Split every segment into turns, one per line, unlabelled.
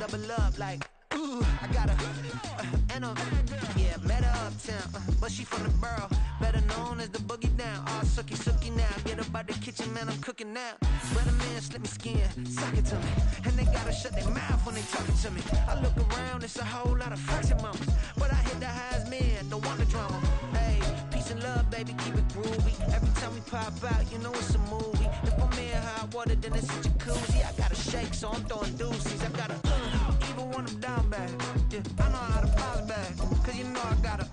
double up like, ooh, I got a, and a, yeah, met her uptown, but she from the borough, better known as the boogie down. All sookie now, get up out the kitchen, man, I'm cooking now. Spread them in, slip me skin, suck it to me, and they gotta shut their mouth when they talking to me. I look around, it's a whole lot of flexing mamas, but I hit the highs, man, don't want the drama. Hey, peace and love, baby, keep it groovy. Every time we pop out, you know it's a movie. If I'm in hot water, then it's a jacuzzi. I gotta shake, so I'm throwing deuces. I gotta, even when I'm down bad, yeah, I know how to bounce back, cause you know I gotta,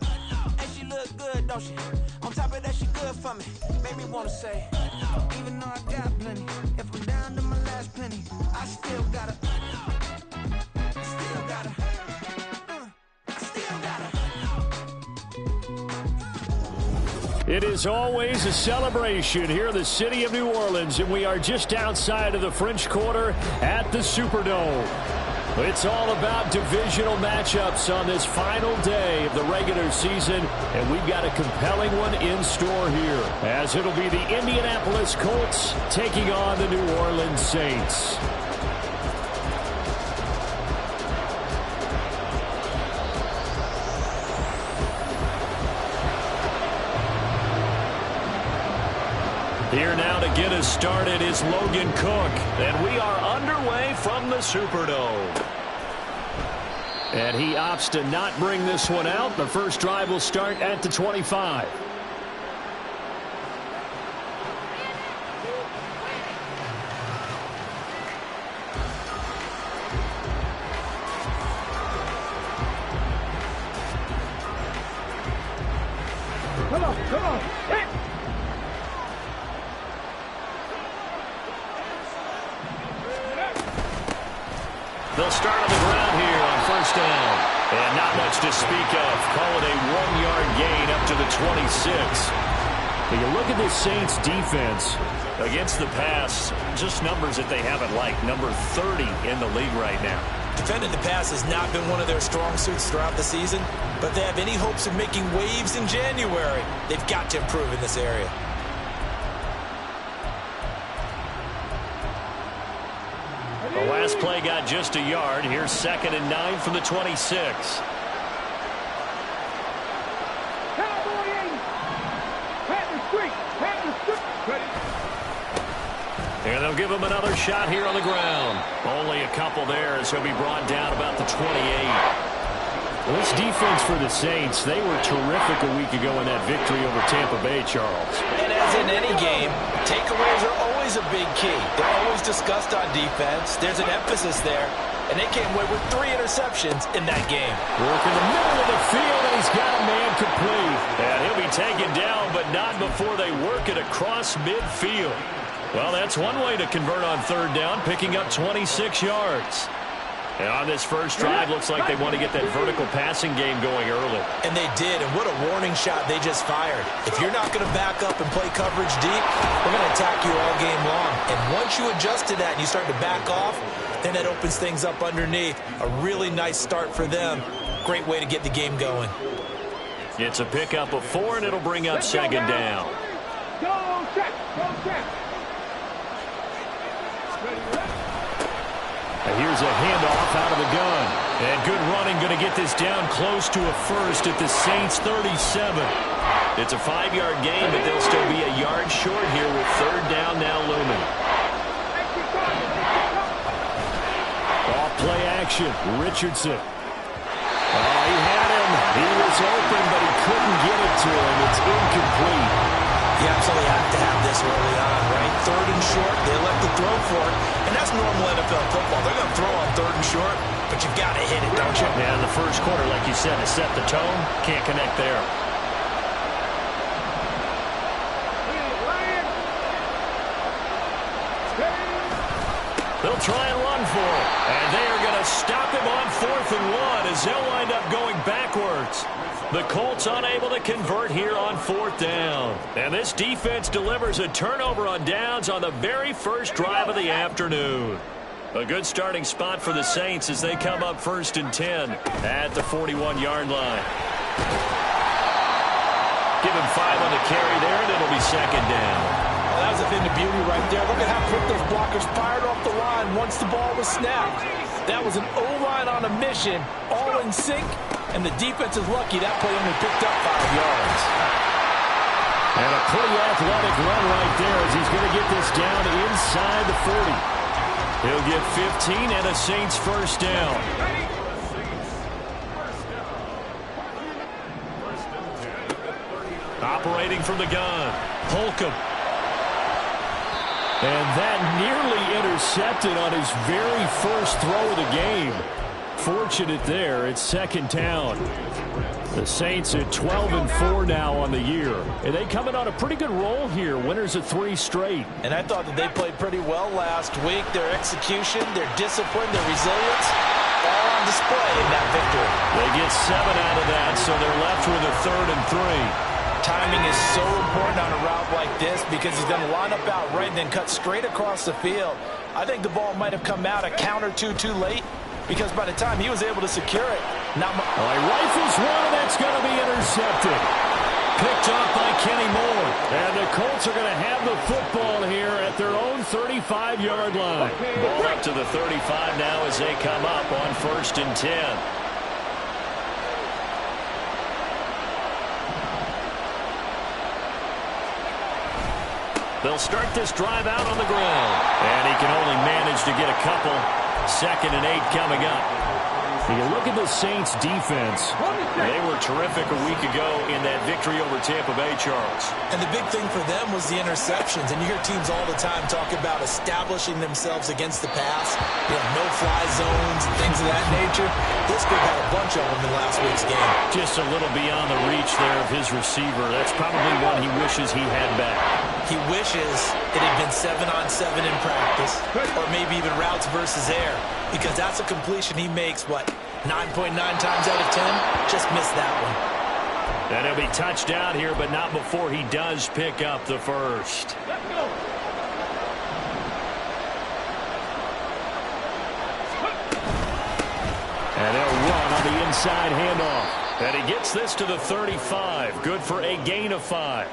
and she look good, don't she? On top of that, she good for me, made me wanna say, even though I got plenty, if I'm down to my last penny, I still gotta, still gotta, still gotta.
It is always a celebration here in the city of New Orleans, and we are just outside of the French Quarter at the Superdome. It's all about divisional matchups on this final day of the regular season, and we've got a compelling one in store here, as it'll be the Indianapolis Colts taking on the New Orleans Saints. Here now to get us started is Logan Cook, and we are underway from the Superdome. And he opts to not bring this one out. The first drive will start at the 25.
Come on, come on, hit!
They'll start on the ground here on first down. And not much to speak of. Call it a 1-yard gain up to the 26. When you look at this Saints defense against the pass, just numbers that they haven't liked. Number 30 in the league right now.
Defending the pass has not been one of their strong suits throughout the season, but they have any hopes of making waves in January. They've got to improve in this area.
The last play got just a yard. Here's 2nd and 9 from the 26. And they'll give him another shot here on the ground. Only a couple there as he'll be brought down about the 28. Well, this defense for the Saints, they were terrific a week ago in that victory over Tampa Bay, Charles.
And as in any game, takeaways are always a big key. They're always discussed on defense. There's an emphasis there. And they came away with 3 interceptions in that game.
Work in the middle of the field, and he's got a man complete. And he'll be taken down, but not before they work it across midfield. Well, that's one way to convert on third down, picking up 26 yards. And on this first drive, looks like they want to get that vertical passing game going early.
And they did, and what a warning shot they just fired. If you're not going to back up and play coverage deep, we're going to attack you all game long. And once you adjust to that and you start to back off, then that opens things up underneath. A really nice start for them. Great way to get the game going.
It's a pickup of 4, and it'll bring up 2nd down.
Go check, go check.
Here's a handoff out of the gun. And good running, going to get this down close to a first at the Saints' 37. It's a 5-yard gain, but they'll still be a yard short here with third down now looming. Off play action, Richardson. Oh, he had him. He was open, but he couldn't get it to him. It's incomplete.
You absolutely have to have this early on, right? 3rd and short, they elect to throw for it. And that's normal NFL football. They're going to throw on 3rd and short, but you've got to hit it, don't you?
Yeah, in the first quarter, like you said, to set the tone, can't connect there. They'll try and run for it. And they are going to stop him on 4th and 1 as they'll wind up going backwards. The Colts unable to convert here on 4th down. And this defense delivers a turnover on downs on the very first drive of the afternoon. A good starting spot for the Saints as they come up 1st and 10 at the 41-yard line. Give him 5 on the carry there, and it'll be 2nd down.
Well, that was a thing of beauty right there. Look at how quick those blockers fired off the line once the ball was snapped. That was an O-line on a mission, all in sync, and the defense is lucky that play only picked up 5 yards.
And a pretty athletic run right there as he's going to get this down inside the 40. He'll get 15 and a Saints first down. Operating from the gun, Holcomb. And that nearly intercepted on his very first throw of the game. Fortunate there, it's second down. The Saints at 12-4 now on the year. And they coming on a pretty good roll here. Winners of 3 straight.
And I thought that they played pretty well last week. Their execution, their discipline, their resilience, all on display in that victory.
They get 7 out of that, so they're left with a 3rd and 3.
Timing is so important on a route like this because he's going to line up out right and then cut straight across the field. I think the ball might have come out a count or two too late because by the time he was able to secure it,
he rifles one, and that's going to be intercepted. Picked off by Kenny Moore. And the Colts are going to have the football here at their own 35-yard line. Ball up to the 35 now as they come up on 1st and 10. They'll start this drive out on the ground. And he can only manage to get a couple. 2nd and 8 coming up. You look at the Saints defense. They were terrific a week ago in that victory over Tampa Bay, Charles.
And the big thing for them was the interceptions. And you hear teams all the time talk about establishing themselves against the pass. No-fly zones and things of that nature. This group had a bunch of them in last week's game.
Just a little beyond the reach there of his receiver. That's probably one he wishes he had back.
He wishes it had been 7-on-7 in practice, or maybe even routes versus air, because that's a completion he makes, 9.9 times out of 10? Just missed that one.
And he'll be touched down here, but not before he does pick up the first.
Let's go.
And they'll run on the inside handoff. And he gets this to the 35. Good for a gain of 5.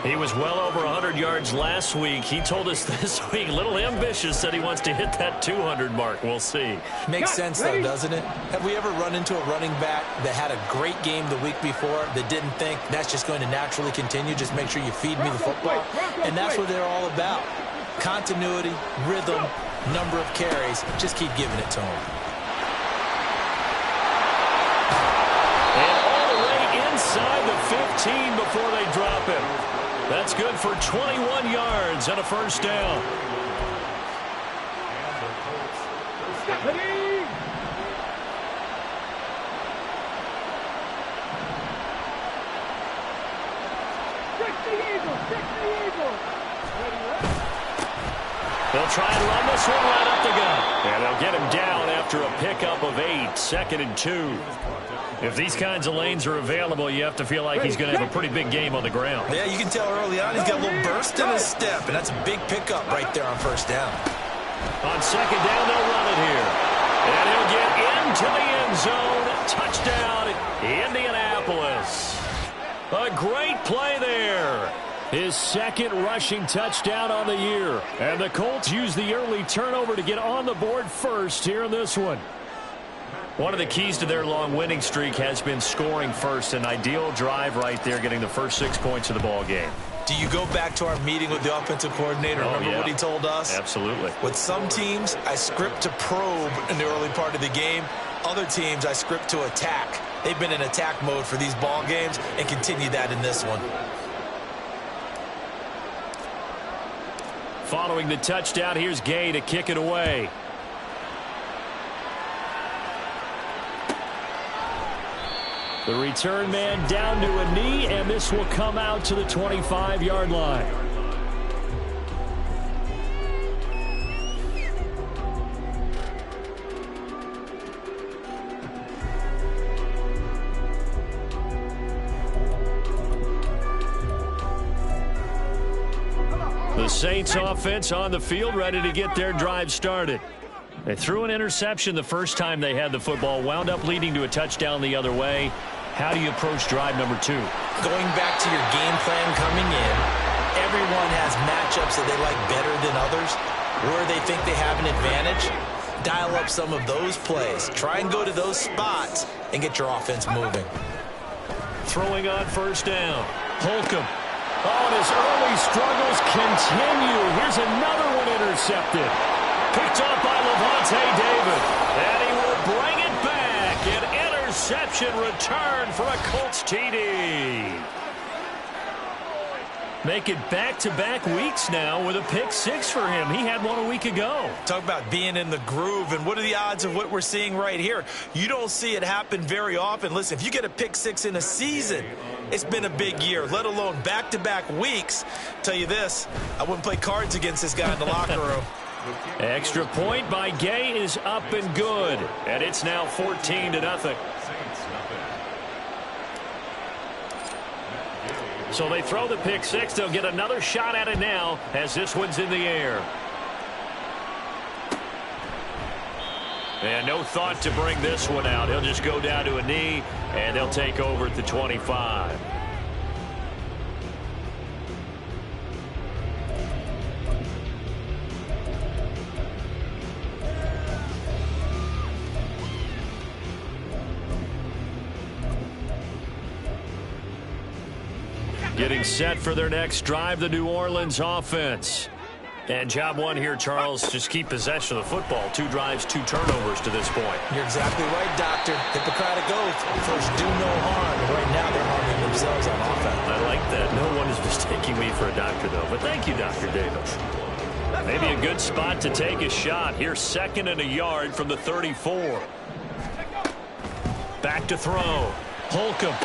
He was well over 100 yards last week. He told us this week, a little ambitious, that he wants to hit that 200 mark. We'll see.
Makes sense, though, doesn't it? Have we ever run into a running back that had a great game the week before that didn't think that's just going to naturally continue? Just make sure you feed me the football. And that's what they're all about. Continuity, rhythm, number of carries. Just keep giving it to him.
And all the way inside the 15 before they drop him. That's good for 21 yards and a first down.
Ready? Stick the eagle! Stick the eagle!
They'll try and run this one right up the gut. And they'll get him down after a pickup of 8. 2nd and 2. If these kinds of lanes are available, you have to feel like he's going to have a pretty big game on the ground.
Yeah, you can tell early on he's got a little burst in his step, and that's a big pickup right there on first down.
On 2nd down, they'll run it here. And he'll get into the end zone. Touchdown, Indianapolis. A great play there. His 2nd rushing touchdown on the year. And the Colts use the early turnover to get on the board first here in this one. One of the keys to their long winning streak has been scoring first. An ideal drive right there, getting the first 6 points of the ball game.
Do you go back to our meeting with the offensive coordinator? Remember what he told us?
Absolutely.
With some teams, I script to probe in the early part of the game. Other teams, I script to attack. They've been in attack mode for these ball games and continue that in this one.
Following the touchdown, here's Gay to kick it away. The return man down to a knee, and this will come out to the 25-yard line. The Saints offense on the field, ready to get their drive started. They threw an interception the first time they had the football, wound up leading to a touchdown the other way. How do you approach drive number 2?
Going back to your game plan coming in, everyone has matchups that they like better than others, where they think they have an advantage. dial up some of those plays. Try and go to those spots and get your offense moving.
Throwing on first down. Holcomb. Oh, and his early struggles continue. Here's another one intercepted. Picked up by Lavonte David. And he will bring it back. An interception return for a Colts TD. Make it back-to-back weeks now with a pick six for him. He had one a week ago.
Talk about being in the groove, and what are the odds of what we're seeing right here? You don't see it happen very often. Listen, if you get a pick six in a season, it's been a big year, let alone back-to-back weeks. Tell you this, I wouldn't play cards against this guy in the locker room.
Extra point by Gay is up and good, and it's now 14-0. So they throw the pick six. They'll get another shot at it now as this one's in the air. And no thought to bring this one out. He'll just go down to a knee, and they'll take over at the 25. Getting set for their next drive, the New Orleans offense. And job one here, Charles, just keep possession of the football. 2 drives, 2 turnovers to this point.
You're exactly right, Doctor. Hippocratic oath. First, do no harm. And right now, they're harming themselves on offense.
I like that. No one is mistaking me for a doctor, though. But thank you, Dr. Davis. Maybe a good spot to take a shot. Here's 2nd and a yard from the 34. Back to throw. Holcomb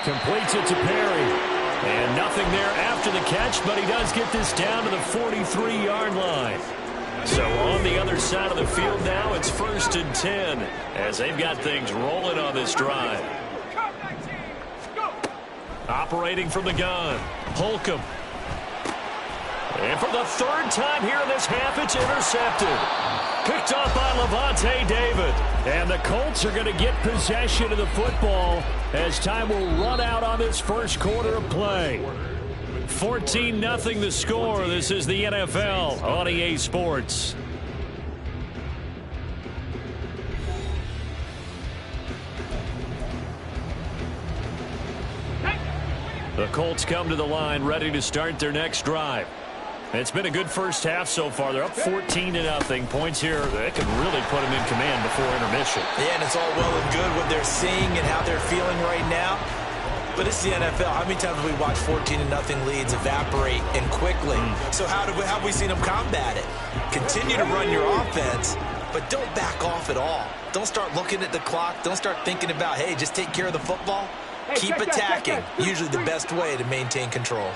completes it to Perry. And nothing there after the catch, but he does get this down to the 43-yard line. So on the other side of the field now, it's 1st and 10 as they've got things rolling on this drive. Operating from the gun, Holcomb. And for the 3rd time here in this half, it's intercepted. Picked up by Lavonte David. And the Colts are going to get possession of the football as time will run out on this first quarter of play. 14-0 the score. This is the NFL on EA Sports. The Colts come to the line ready to start their next drive. It's been a good first half so far. They're up 14-0. Points here that can really put them in command before intermission.
Yeah, and it's all well and good what they're seeing and how they're feeling right now. But it's the NFL. How many times have we watched 14-0 leads evaporate and quickly? So how have we seen them combat it? Continue to run your offense, but don't back off at all. Don't start looking at the clock. Don't start thinking about, hey, just take care of the football. Keep attacking. Usually the best way to maintain control.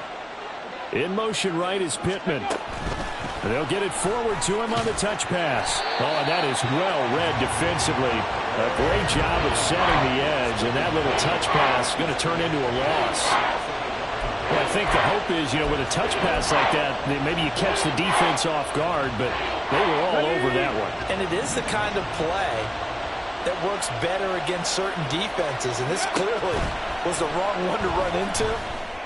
In motion right is Pittman. They'll get it forward to him on the touch pass. Oh, and that is well read defensively. A great job of setting the edge, and that little touch pass is going to turn into a loss. Well, I think the hope is, with a touch pass like that, maybe you catch the defense off guard, but they were all over that one.
And it is the kind of play that works better against certain defenses, and this clearly was the wrong one to run into.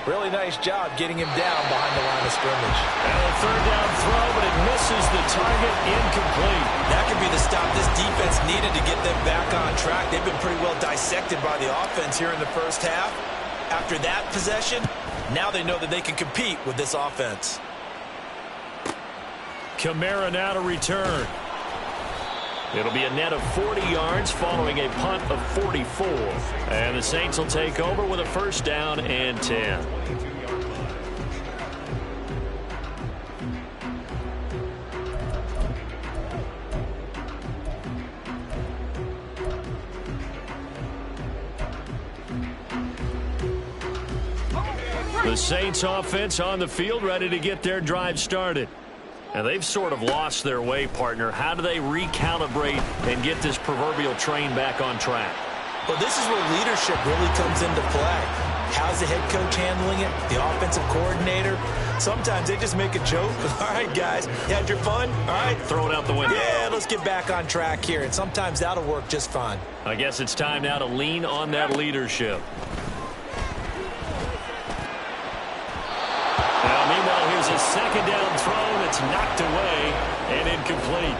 Really nice job getting him down behind the line of scrimmage.
And a 3rd down throw, but it misses the target, incomplete.
That could be the stop this defense needed to get them back on track. They've been pretty well dissected by the offense here in the first half. After that possession, now they know that they can compete with this offense.
Kamara now to return. It'll be a net of 40 yards following a punt of 44. And the Saints will take over with a 1st down and 10. The Saints offense on the field ready to get their drive started. And they've sort of lost their way, partner. How do they recalibrate and get this proverbial train back on track?
Well, this is where leadership really comes into play. How's the head coach handling it? The offensive coordinator? Sometimes they just make a joke. All right, guys, you had your fun? All right.
Throw it out the window.
Yeah, let's get back on track here. And sometimes that'll work just fine.
I guess it's time now to lean on that leadership. Now, meanwhile, here's a 2nd down throw that's knocked away and incomplete.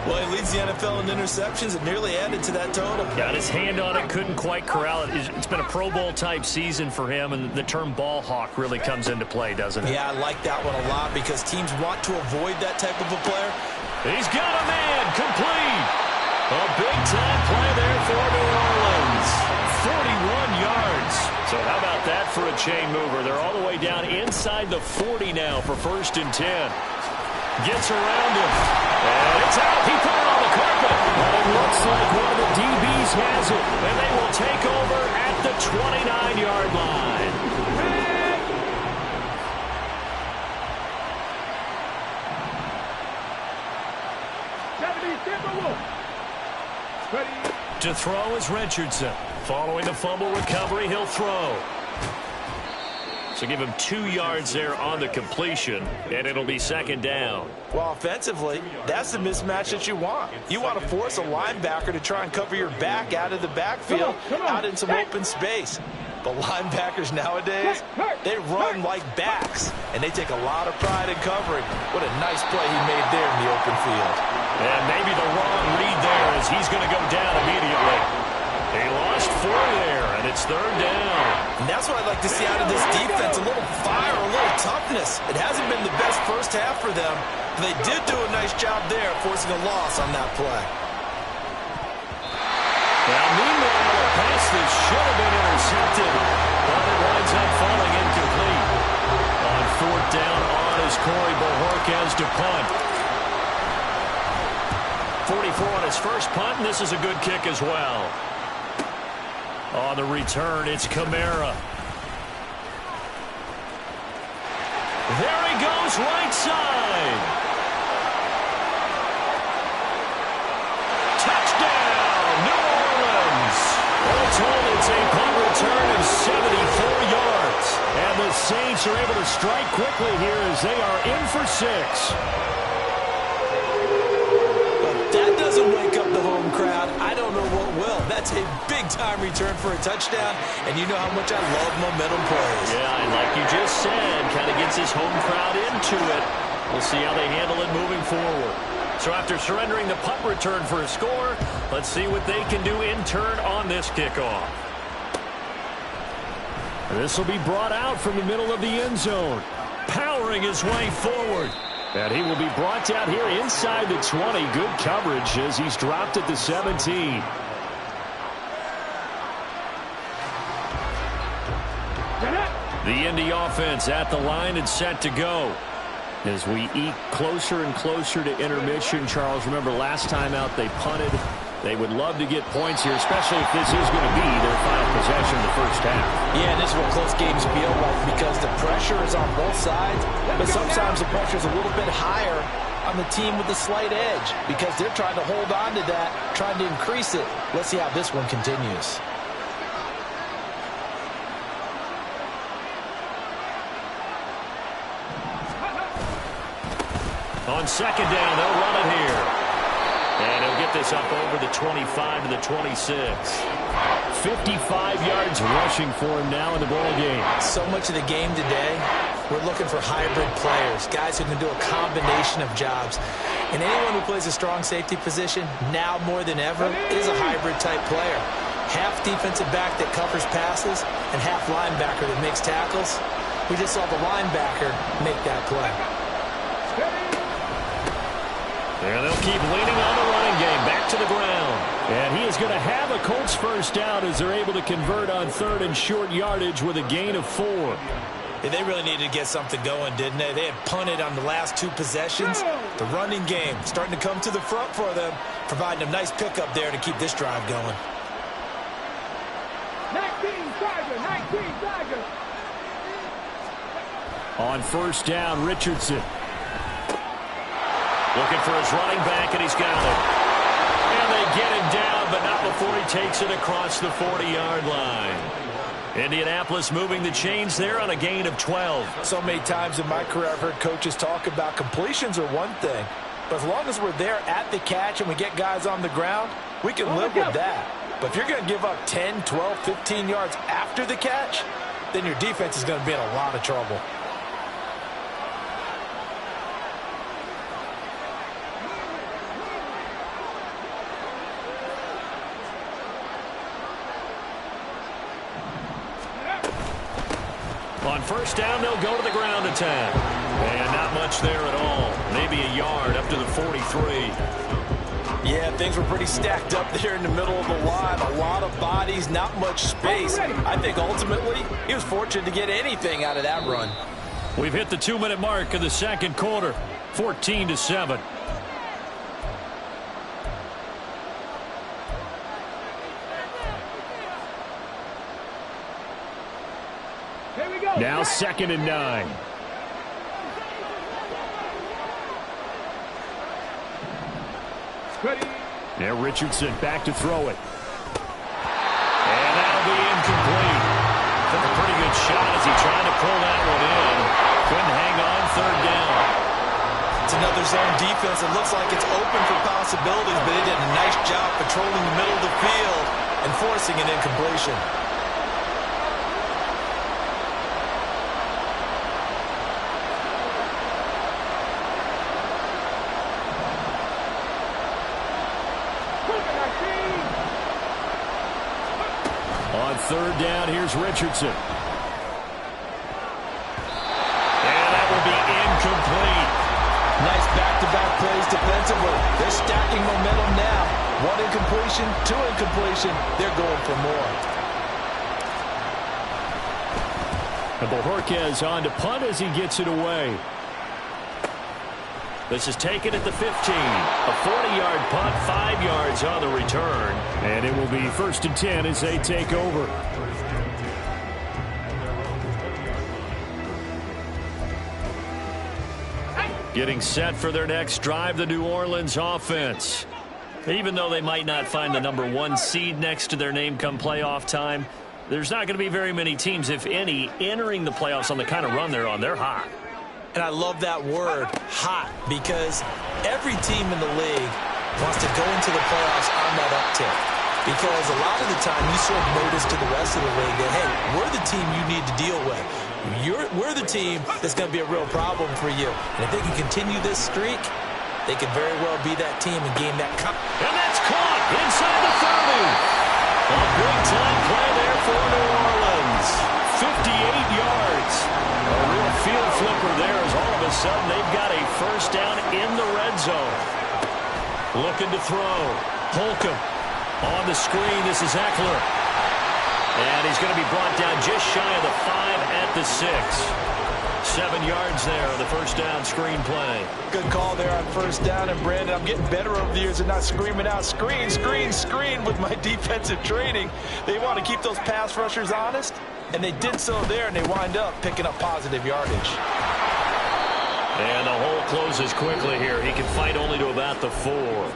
Well, he leads the NFL in interceptions and nearly added to that total.
Got his hand on it, couldn't quite corral it. It's been a Pro Bowl-type season for him, and the term ball hawk really comes into play, doesn't it?
Yeah, I like that one a lot because teams want to avoid that type of a player.
He's got a man, complete. A big-time play there for New Orleans. 41 yards. So how about that for a chain mover? They're all the way down inside the 40 now for 1st and 10. Gets around him. And it's out. He put it on the carpet. But it looks like one of the DBs has it. And they will take over at the 29-yard line. To throw is Richardson. Following the fumble recovery, he'll throw. So give him 2 yards there on the completion, and it'll be 2nd down.
Well, offensively, that's the mismatch that you want. You want to force a linebacker to try and cover your back out of the backfield, out in some open space. But linebackers nowadays, they run like backs, and they take a lot of pride in covering. What a nice play he made there in the open field.
And maybe the wrong read there as he's going to go down immediately. He lost 4 there, and it's 3rd down.
And that's what I'd like to see out of this defense, a little fire, a little toughness. It hasn't been the best first half for them, but they did do a nice job there forcing a loss on that play.
Now, meanwhile, the pass that should have been intercepted, but it winds up falling incomplete. On 4th down on is Corey Bojorquez to punt. 44 on his first punt, and this is a good kick as well. On the return, it's Kamara. There he goes, right side. Touchdown, New Orleans. All told, it's a punt return of 74 yards. And the Saints are able to strike quickly here as they are in for 6.
That doesn't wake up the home crowd. I don't know what will. That's a big-time return for a touchdown, and you know how much I love momentum plays.
Yeah, and like you just said, kind of gets his home crowd into it. We'll see how they handle it moving forward. So after surrendering the punt return for a score, let's see what they can do in turn on this kickoff. This will be brought out from the middle of the end zone, powering his way forward. And he will be brought down here inside the 20. Good coverage as he's dropped at the 17. The Indy offense at the line and set to go. As we eke closer and closer to intermission, Charles, remember last time out they punted. They would love to get points here, especially if this is going to be their final possession of the first half.
Yeah, and this is what close games feel like because the pressure is on both sides, but sometimes the pressure is a little bit higher on the team with the slight edge because they're trying to hold on to that, trying to increase it. Let's see how this one continues.
On 2nd down, they'll run it here. And he'll get this up over the 25 to the 26. 55 yards rushing for him now in the ball game.
So much of the game today, we're looking for hybrid players, guys who can do a combination of jobs. And anyone who plays a strong safety position, now more than ever, is a hybrid-type player. Half defensive back that covers passes and half linebacker that makes tackles. We just saw the linebacker make that play.
And they'll keep leaning on the running game. Back to the ground. And he is going to have a Colts first down as they're able to convert on 3rd and short yardage with a gain of 4.
Yeah, they really needed to get something going, didn't they? They had punted on the last 2 possessions. The running game starting to come to the front for them, providing a nice pickup there to keep this drive going.
19 Tiger.
On 1st down, Richardson. Looking for his running back, and he's got it. And they get him down, but not before he takes it across the 40-yard line. Indianapolis moving the chains there on a gain of 12.
So many times in my career I've heard coaches talk about completions are one thing, but as long as we're there at the catch and we get guys on the ground, we can live with that. But if you're going to give up 10, 12, 15 yards after the catch, then your defense is going to be in a lot of trouble.
On first down, they'll go to the ground attack. And not much there at all. Maybe a yard up to the 43.
Yeah, things were pretty stacked up there in the middle of the line. A lot of bodies, not much space. I think ultimately he was fortunate to get anything out of that run.
We've hit the 2-minute mark of the second quarter. 14-7.
Here we go.
Now 2nd and 9.
Ready.
Now Richardson back to throw it. And that'll be incomplete. Took a pretty good shot as he tried to pull that one in. Couldn't hang on 3rd down.
It's another zone defense. It looks like it's open for possibilities, but it did a nice job patrolling the middle of the field and forcing an incompletion.
On 3rd down, here's Richardson. And that will be incomplete.
Nice back-to-back plays defensively. They're stacking momentum now. 1 incompletion, 2 incompletion. They're going for more.
And Bojorquez on to punt as he gets it away. This is taken at the 15. A 40-yard punt, 5 yards on the return. And it will be 1st and 10 as they take over. Getting set for their next drive, the New Orleans offense. Even though they might not find the number 1 seed next to their name come playoff time, there's not going to be very many teams, if any, entering the playoffs on the kind of run they're on. They're hot.
And I love that word, hot, because every team in the league wants to go into the playoffs on that uptick. Because a lot of the time you serve notice to the rest of the league that, hey, we're the team you need to deal with. We're the team that's going to be a real problem for you. And if they can continue this streak, they could very well be that team and gain that cup.
And that's caught inside the 30. A big-time play there for New Orleans. 58 yards. A real field flipper there as all of a sudden they've got a first down in the red zone. Looking to throw. Holcomb on the screen. This is Eckler. And he's going to be brought down just shy of the 5 at the 6. 7 yards there on the first down screen play.
Good call there on first down. And, Brandon, I'm getting better over the years and not screaming out, screen, screen, screen with my defensive training. They want to keep those pass rushers honest, and they did so there, and they wind up picking up positive yardage.
And the hole closes quickly here. He can fight only to about the 4.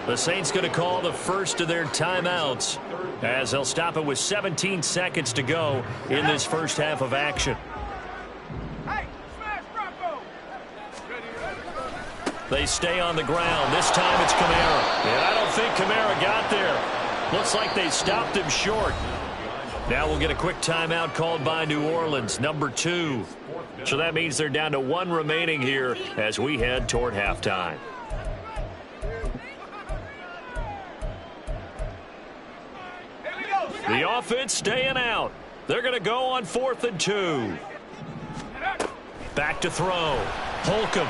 The Saints going to call the first of their timeouts as they'll stop it with 17 seconds to go in this first half of action. They stay on the ground. This time it's Kamara. And I don't think Kamara got there. Looks like they stopped him short. Now we'll get a quick timeout called by New Orleans, number 2. So that means they're down to 1 remaining here as we head toward halftime. The offense staying out. They're going to go on 4th and 2. Back to throw. Holcomb.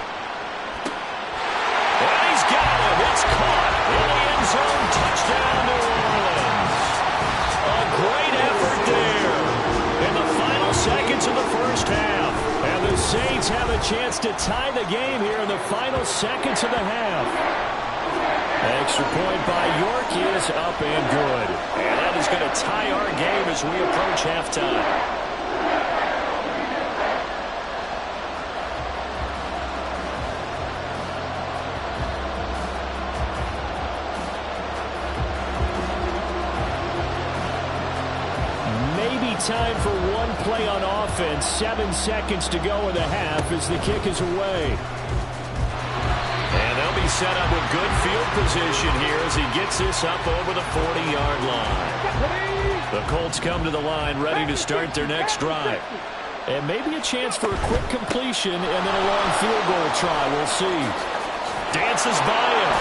And he's got him. It's caught in the end zone. Touchdown, New Orleans. A great effort there in the final seconds of the first half. And the Saints have a chance to tie the game here in the final seconds of the half. Extra point by York is up and good. And that is going to tie our game as we approach halftime. Time for one play on offense. 7 seconds to go in the half as the kick is away. And they'll be set up with good field position here as he gets this up over the 40-yard line. The Colts come to the line ready to start their next drive. And maybe a chance for a quick completion and then a long field goal try. We'll see. Dances by him.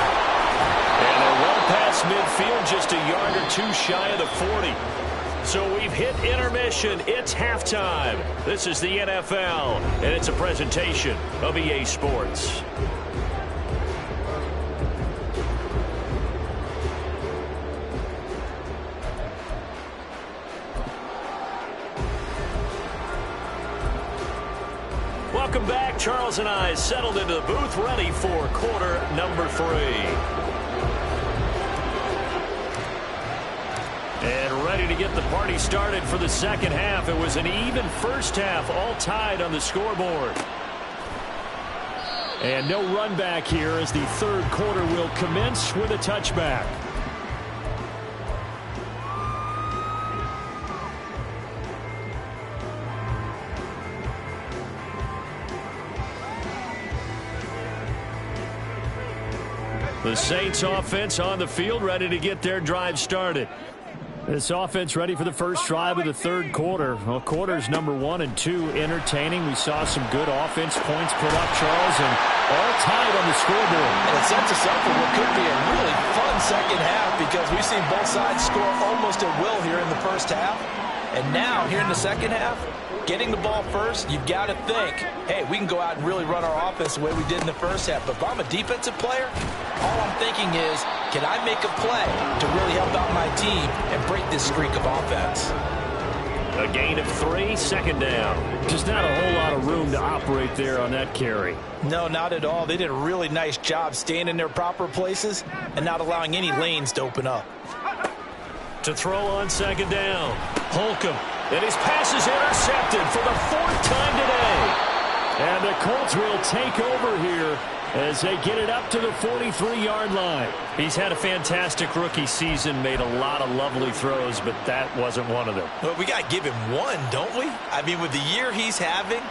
And they're well past midfield, just a yard or 2 shy of the 40. So we've hit intermission. It's halftime. This is the NFL, and it's a presentation of EA Sports. Welcome back. Charles and I settled into the booth, ready for quarter number 3. And ready to get the party started for the second half. It was an even first half, all tied on the scoreboard. And no run back here as the third quarter will commence with a touchback. The Saints offense on the field, ready to get their drive started. This offense ready for the first drive of the third quarter. Well, quarters number 1 and 2 entertaining. We saw some good offense points put up, Charles, and all tied on the scoreboard.
And it sets us up for what could be a really fun second half because we've seen both sides score almost at will here in the first half. And now, here in the second half, getting the ball first, you've got to think, hey, we can go out and really run our offense the way we did in the first half. But if I'm a defensive player, all I'm thinking is, can I make a play to really help out my team and break this streak of offense?
A gain of 3, second down. Just not a whole lot of room to operate there on that carry.
No, not at all. They did a really nice job staying in their proper places and not allowing any lanes to open up.
To throw on second down, Holcomb. And his pass is intercepted for the 4th time today. And the Colts will take over here as they get it up to the 43-yard line. He's had a fantastic rookie season, made a lot of lovely throws, but that wasn't one of them.
Well, we got to give him one, don't we? I mean, with the year he's having,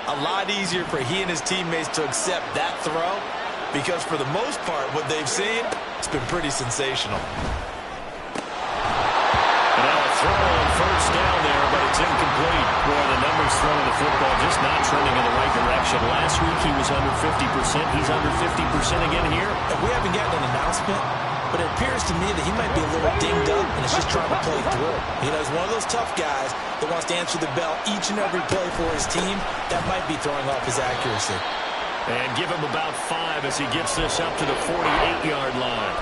a lot easier for he and his teammates to accept that throw because for the most part, what they've seen, it's been pretty sensational.
Throw on first down there, but it's incomplete. Boy, the numbers throwing the football just not trending in the right direction. Last week he was under 50%. He's under 50% again here.
And we haven't gotten an announcement, but it appears to me that he might be a little dinged up and is just trying to play through. You know, he's one of those tough guys that wants to answer the bell each and every play for his team. That might be throwing off his accuracy.
And give him about 5 as he gets this up to the 48-yard line.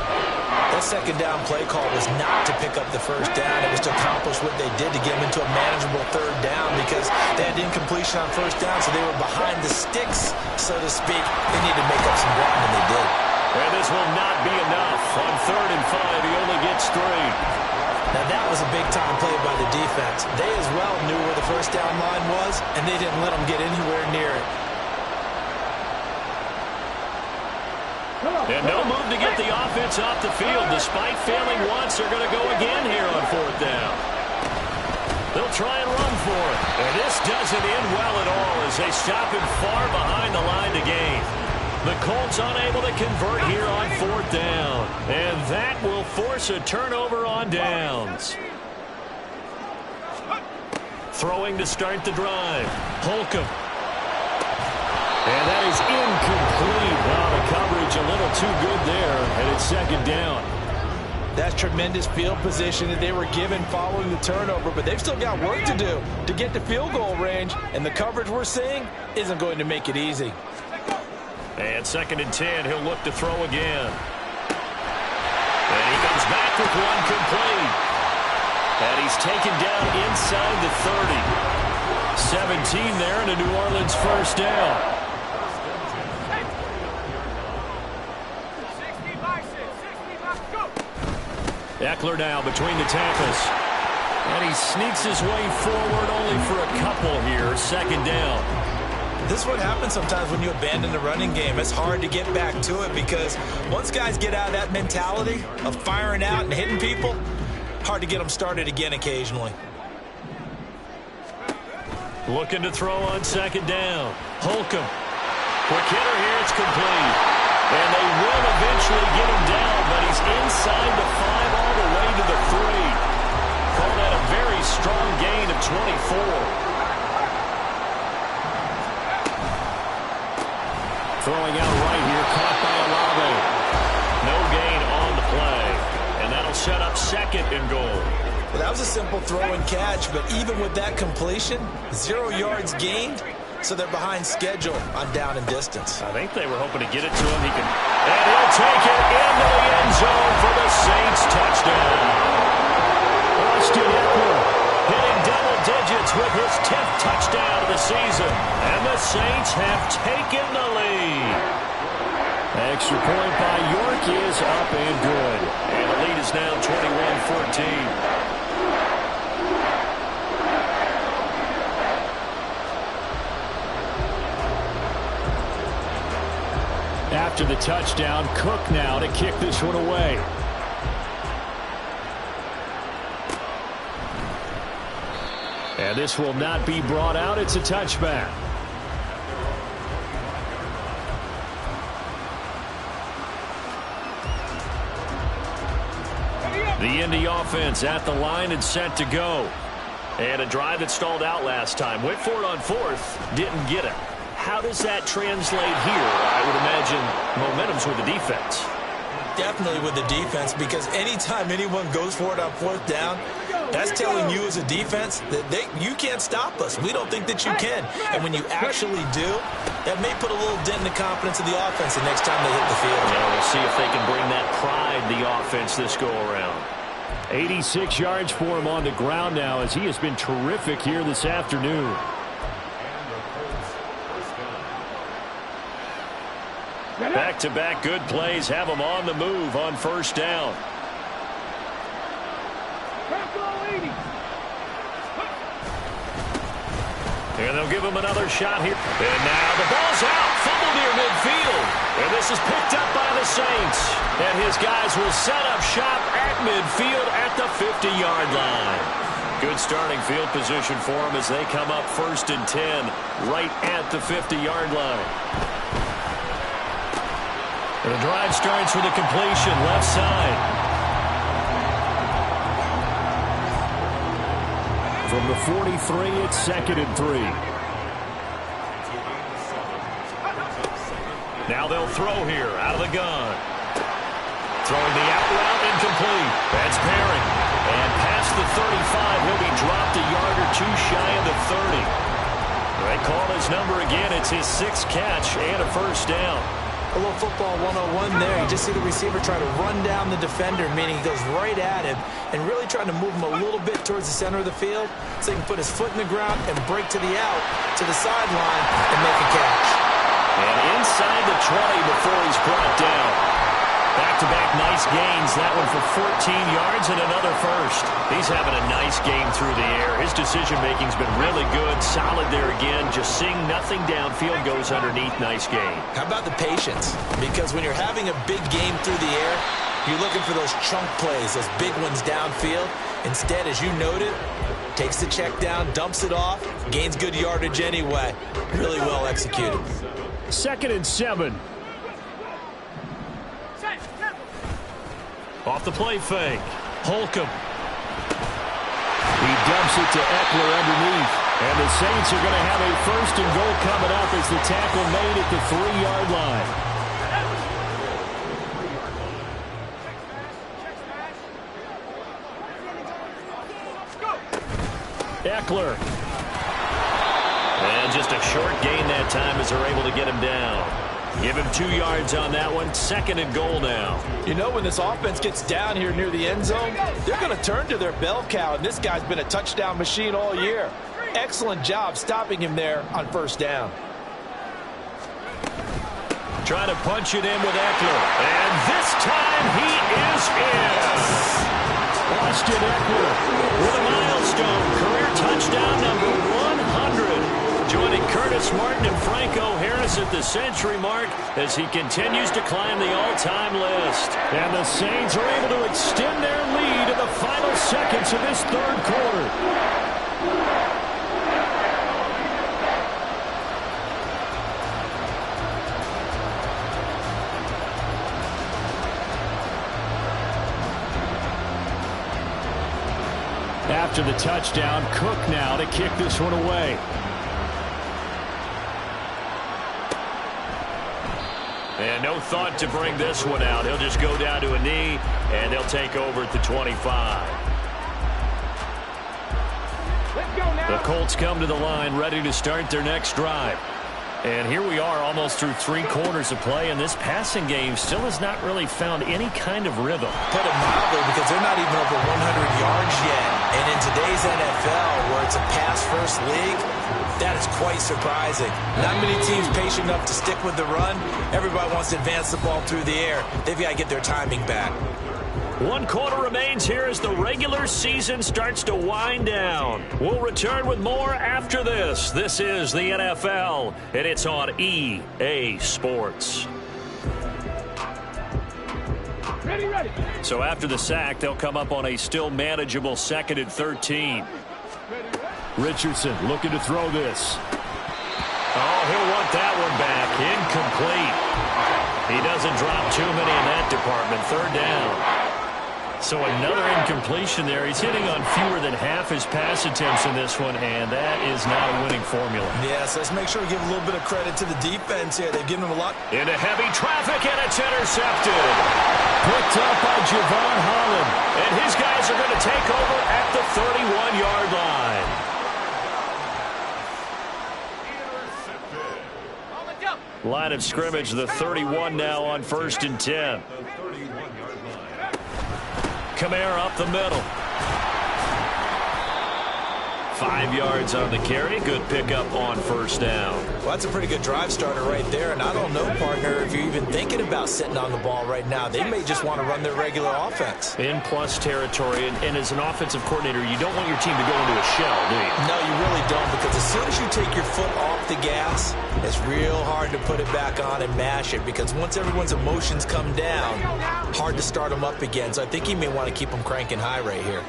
That second down play call was not to pick up the first down. It was to accomplish what they did to get them into a manageable third down because they had incompletion on first down, so they were behind the sticks, so to speak. They needed to make up some ground, and they did.
And this will not be enough. On 3rd and 5, he only gets 3.
Now, that was a big-time play by the defense. They as well knew where the first down line was, and they didn't let them get anywhere near it.
And no move to get the offense off the field. Despite failing once, they're going to go again here on 4th down. They'll try and run for it. And this doesn't end well at all as they stop him far behind the line to gain. The Colts unable to convert here on 4th down. And that will force a turnover on downs. Throwing to start the drive. Holcomb. And that is incomplete. Wow, the coverage a little too good there, and it's second down.
That's tremendous field position that they were given following the turnover, but they've still got work to do to get to field goal range, and the coverage we're seeing isn't going to make it easy.
And 2nd and 10, he'll look to throw again. And he comes back with one complete. And he's taken down inside the 30. 17 there, and a New Orleans first down. Eckler now between the tackles. And he sneaks his way forward only for a couple here. 2nd down.
This is what happens sometimes when you abandon the running game. It's hard to get back to it because once guys get out of that mentality of firing out and hitting people, hard to get them started again occasionally.
Looking to throw on 2nd down. Holcomb. Quick hitter here. It's complete. And they will eventually get him down, but he's inside the 5 all the way to the 3. Call that a very strong gain of 24. Throwing out right here, caught by Olave. No gain on the play. And that'll set up up 2nd and goal.
Well, that was a simple throw and catch, but even with that completion, 0 yards gained, so they're behind schedule on down and distance.
I think they were hoping to get it to him. And he'll take it into the end zone for the Saints touchdown. Austin Ekeler hitting double digits with his 10th touchdown of the season. And the Saints have taken the lead. Extra point by York is up and good. And the lead is now 21-14. After the touchdown, Cook now to kick this one away. And this will not be brought out. It's a touchback. The Indy offense at the line and set to go. And a drive that stalled out last time. Went for it on 4th. Didn't get it. How does that translate here? I would imagine momentum's with the defense.
Definitely with the defense, because anytime anyone goes for it on 4th down, that's telling you as a defense that you can't stop us. We don't think that you can. And when you actually do, that may put a little dent in the confidence of the offense the next time they hit the field.
Yeah, we'll see if they can bring that pride to the offense this go-around. 86 yards for him on the ground now, as he has been terrific here this afternoon. Back-to-back good plays have him on the move on 1st down. And they'll give him another shot here. And now the ball's out. Fumble near midfield. And this is picked up by the Saints. And his guys will set up shop at midfield at the 50-yard line. Good starting field position for them as they come up 1st and 10 right at the 50-yard line. The drive starts with a completion left side. From the 43, it's 2nd and 3. Now they'll throw here out of the gun. Throwing the out route incomplete. That's Perry. And past the 35, he'll be dropped a yard or 2 shy of the 30. They call his number again. It's his 6th catch and a 1st down.
A little football 101 there. You just see the receiver try to run down the defender, meaning he goes right at him and really trying to move him a little bit towards the center of the field so he can put his foot in the ground and break to the out, to the sideline, and make a catch.
And inside the 20 before he's brought down. Back-to-back nice gains. That one for 14 yards and another 1st. He's having a nice game through the air. His decision-making's been really good. Solid there again. Just seeing nothing downfield goes underneath. Nice game.
How about the patience? Because when you're having a big game through the air, you're looking for those chunk plays, those big ones downfield. Instead, as you noted, takes the check down, dumps it off, gains good yardage anyway. Really well executed.
2nd and 7. Off the play fake. Holcomb. He dumps it to Ekeler underneath. And the Saints are going to have a 1st and goal coming up as the tackle made at the 3-yard line. Ekeler. And just a short gain that time as they're able to get him down. Give him 2 yards on that one. 2nd and goal now.
You know, when this offense gets down here near the end zone, they're going to turn to their bell cow, and this guy's been a touchdown machine all year. Excellent job stopping him there on 1st down.
Trying to punch it in with Ekeler. And this time he is in. Austin Ekeler with a milestone. Career touchdown number 100. Joining Curtis Martin and Franco Harris at the century mark as he continues to climb the all-time list. And the Saints are able to extend their lead in the final seconds of this 3rd quarter. After the touchdown, Cook now to kick this one away. And no thought to bring this one out. He'll just go down to a knee, and they'll take over at the 25.
Let's go now.
The Colts come to the line, ready to start their next drive. And here we are almost through 3 quarters of play, and this passing game still has not really found any kind of rhythm.
Put it mildly, because they're not even over 100 yards yet. And in today's NFL, where it's a pass-first league, that is quite surprising. Not many teams patient enough to stick with the run. Everybody wants to advance the ball through the air. They've got to get their timing back.
1 quarter remains here as the regular season starts to wind down. We'll return with more after this. This is the NFL, and it's on EA Sports.
Ready, ready.
So after the sack, they'll come up on a still manageable 2nd and 13. Richardson looking to throw this. Oh, he'll want that one back. Incomplete. He doesn't drop too many in that department. 3rd down. So another incompletion there. He's hitting on fewer than half his pass attempts in this one, and that is not a winning formula.
Yes, let's make sure we give a little bit of credit to the defense here. They've given him a lot.
Into heavy traffic, and it's intercepted. Picked up by Javon Holland. And his guys are going to take over at the 31-yard line. Line of scrimmage, the 31 now on 1st and 10. Kamara up the middle. 5 yards on the carry. Good pickup on 1st down.
Well, that's a pretty good drive starter right there. And I don't know, partner, if you're even thinking about sitting on the ball right now. They may just want to run their regular offense.
In plus territory. And as an offensive coordinator, you don't want your team to go into a shell, do you?
No, you really don't. Because as soon as you take your foot off the gas, it's real hard to put it back on and mash it. Because once everyone's emotions come down, hard to start them up again. So I think he may want to keep them cranking high right here.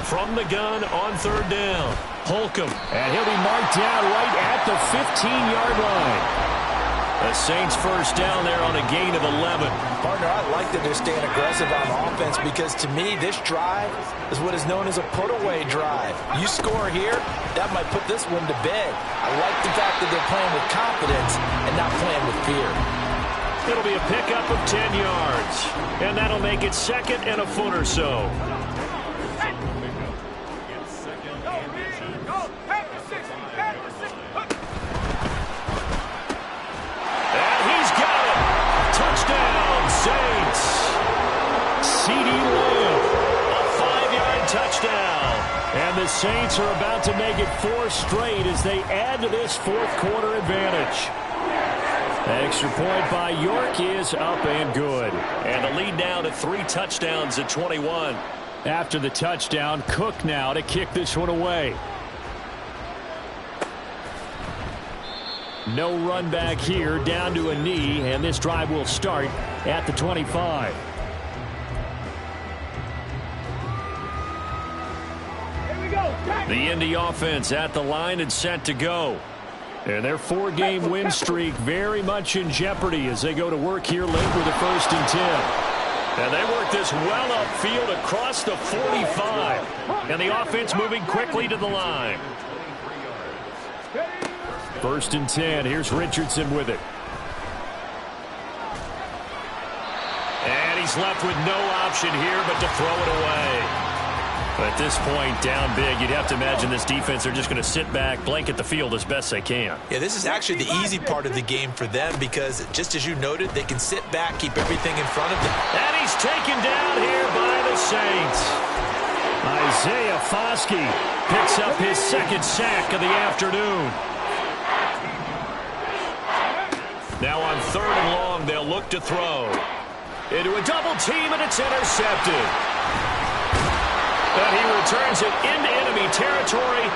From the gun on 3rd down. Holcomb. And he'll be marked down right at the 15-yard line. The Saints 1st down there on a gain of 11.
Partner, I like that they're staying aggressive on offense because to me, this drive is what is known as a put-away drive. You score here, that might put this one to bed. I like the fact that they're playing with confidence and not playing with fear.
It'll be a pickup of 10 yards. And that'll make it 2nd and a foot or so. CeeDee Lamb, a 5-yard touchdown. And the Saints are about to make it 4 straight as they add to this 4th quarter advantage. Extra point by York is up and good. And the lead now to 3 touchdowns at 21. After the touchdown, Cook now to kick this one away. No run back here, down to a knee, and this drive will start at the 25. The Indy offense at the line and set to go. And their 4-game win streak very much in jeopardy as they go to work here late with a 1st and 10. And they work this well upfield across the 45. And the offense moving quickly to the line. 1st and 10. Here's Richardson with it. And he's left with no option here but to throw it away. At this point, down big, you'd have to imagine this defense are just going to sit back, blanket the field as best they can.
Yeah, this is actually the easy part of the game for them because, just as you noted, they can sit back, keep everything in front of them.
And he's taken down here by the Saints. Isaiah Foskey picks up his 2nd sack of the afternoon. Now on 3rd and long, they'll look to throw. Into a double team, and it's intercepted. But he returns it into enemy territory.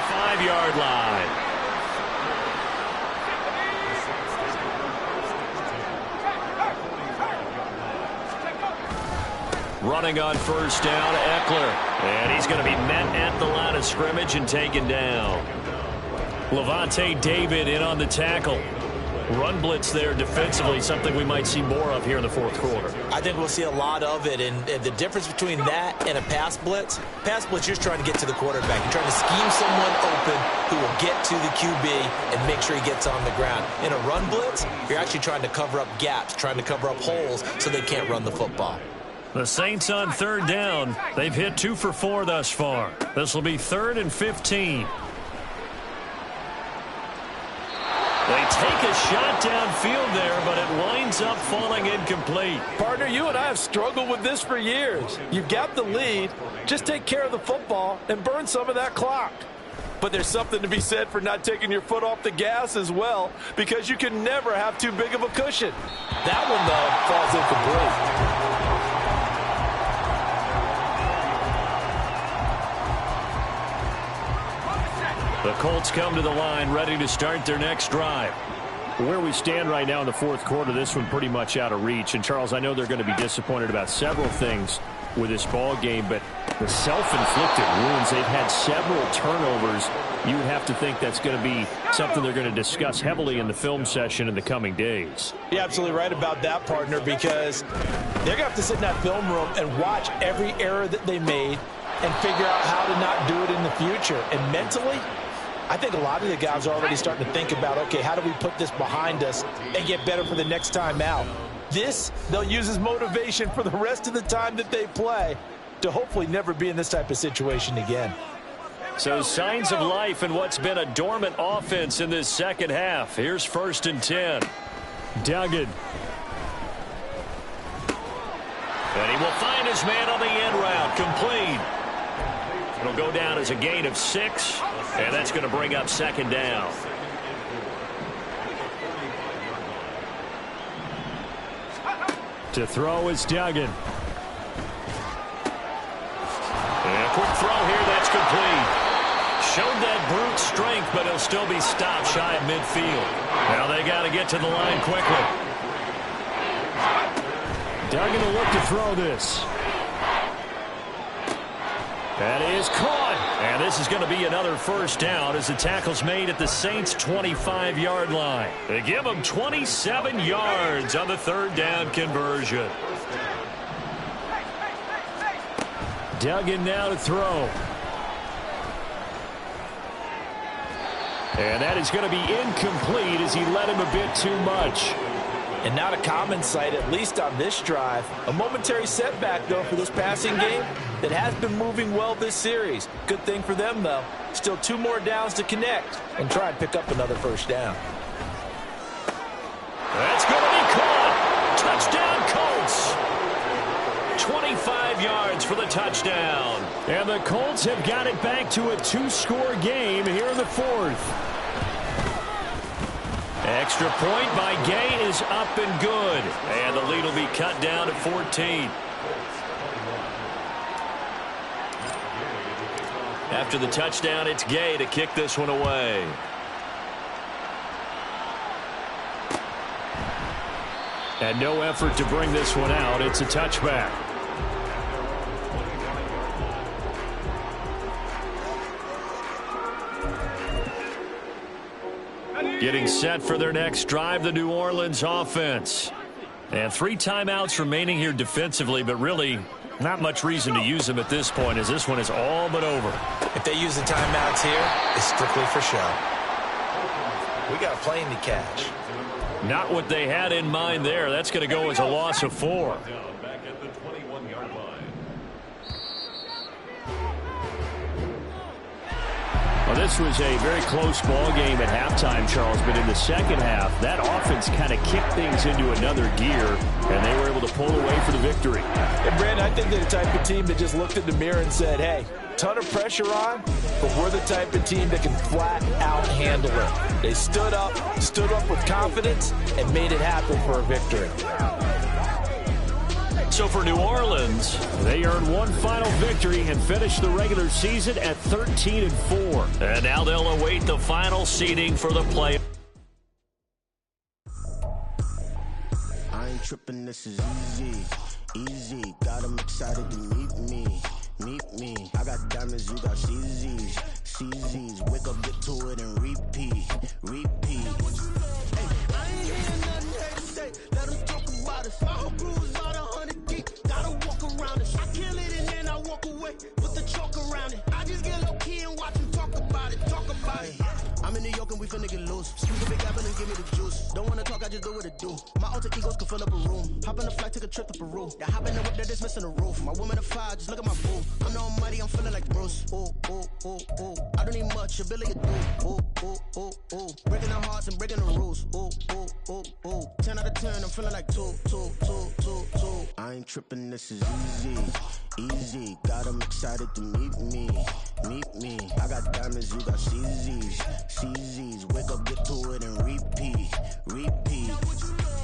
Five-yard line. Running on 1st down, Eckler. And he's going to be met at the line of scrimmage and taken down. Levante David in on the tackle. run blitz there defensively, something we might see more of here in the fourth quarter.
I think we'll see a lot of it, and the difference between that and a pass blitz, you're just trying to get to the quarterback. You're trying to scheme someone open who will get to the QB and make sure he gets on the ground. In a run blitz, you're actually trying to cover up gaps, trying to cover up holes so they can't run the football.
The Saints on third down. They've hit 2 for 4 thus far. This will be 3rd and 15. They take a shot downfield there, but it winds up falling incomplete.
Partner, you and I have struggled with this for years. You've got the lead. Just take care of the football and burn some of that clock. But there's something to be said for not taking your foot off the gas as well, because you can never have too big of a cushion. That one, though, falls incomplete.
The Colts come to the line ready to start their next drive. Where we stand right now in the fourth quarter, this one pretty much out of reach. And, Charles, I know they're going to be disappointed about several things with this ball game, but the self-inflicted wounds, they've had several turnovers. You would have to think that's going to be something they're going to discuss heavily in the film session in the coming days.
You're absolutely right about that, partner, because they're going to have to sit in that film room and watch every error that they made and figure out how to not do it in the future. And mentally, I think a lot of the guys are already starting to think about, okay, how do we put this behind us and get better for the next time out? This, they'll use as motivation for the rest of the time that they play to hopefully never be in this type of situation again.
So signs of life in what's been a dormant offense in this second half. Here's 1st and 10. Duggan. And he will find his man on the end route. Complete. It'll go down as a gain of 6, and that's going to bring up 2nd down. To throw is Duggan. And a quick throw here, that's complete. Showed that brute strength, but he'll still be stopped shy of midfield. Now they got to get to the line quickly. Duggan will look to throw this. That is caught. And this is going to be another 1st down as the tackle's made at the Saints' 25-yard line. They give them 27 yards on the 3rd down conversion. Duggan now to throw. And that is going to be incomplete as he led him a bit too much.
And not a common sight, at least on this drive. A momentary setback, though, for this passing game that has been moving well this series. Good thing for them, though. Still 2 more downs to connect and try and pick up another 1st down.
That's going to be caught. Touchdown, Colts. 25 yards for the touchdown. And the Colts have got it back to a 2-score game here in the 4th. Extra point by Gay is up and good. And the lead will be cut down to 14. After the touchdown, it's Gay to kick this one away. And no effort to bring this one out. It's a touchback. Getting set for their next drive, the New Orleans offense. And 3 timeouts remaining here defensively, but really not much reason to use them at this point as this one is all but over.
If they use the timeouts here, it's strictly for show. We got a plane to catch.
Not what they had in mind there. That's going to go as a loss of 4.
Back at the 21-yard line.
Well, this was a very close ball game at halftime, Charles, but in the second half, that offense kind of kicked things into another gear, and they were able to pull away for the victory.
And, Brandon, I think they're the type of team that just looked in the mirror and said, hey, ton of pressure on, but we're the type of team that can flat out handle it. They stood up with confidence, and made it happen for a victory.
So for New Orleans, they earned one final victory and finished the regular season at 13-4. And now they'll await the final seeding for the play.
I ain't tripping, this is easy, easy. Got them excited to meet me. I got diamonds, you got CZs. Wake up, get to it and repeat. Hey, I ain't we finna get loose. Squeeze the big apple and give me the juice. Don't wanna talk, I just do what it do. My alter egos can fill up a room. Hop in the flight, take a trip to Peru. Yeah, hop in the whip that is missing the roof. My woman a fire, just look at my boo. I'm no money, I'm feeling like Bruce. Ooh, ooh, ooh, ooh. I don't need much, ability to do. Ooh, ooh, ooh, ooh. Breaking the hearts and breaking the rules. Ooh, ooh, ooh, ooh. 10 out of 10, I'm feeling like 2, 2, 2, 2, 2. I ain't tripping, this is easy. Easy, got them excited to meet me. Meet me. I got diamonds, you got CZs. CZs, wake up, get to it and repeat. Repeat.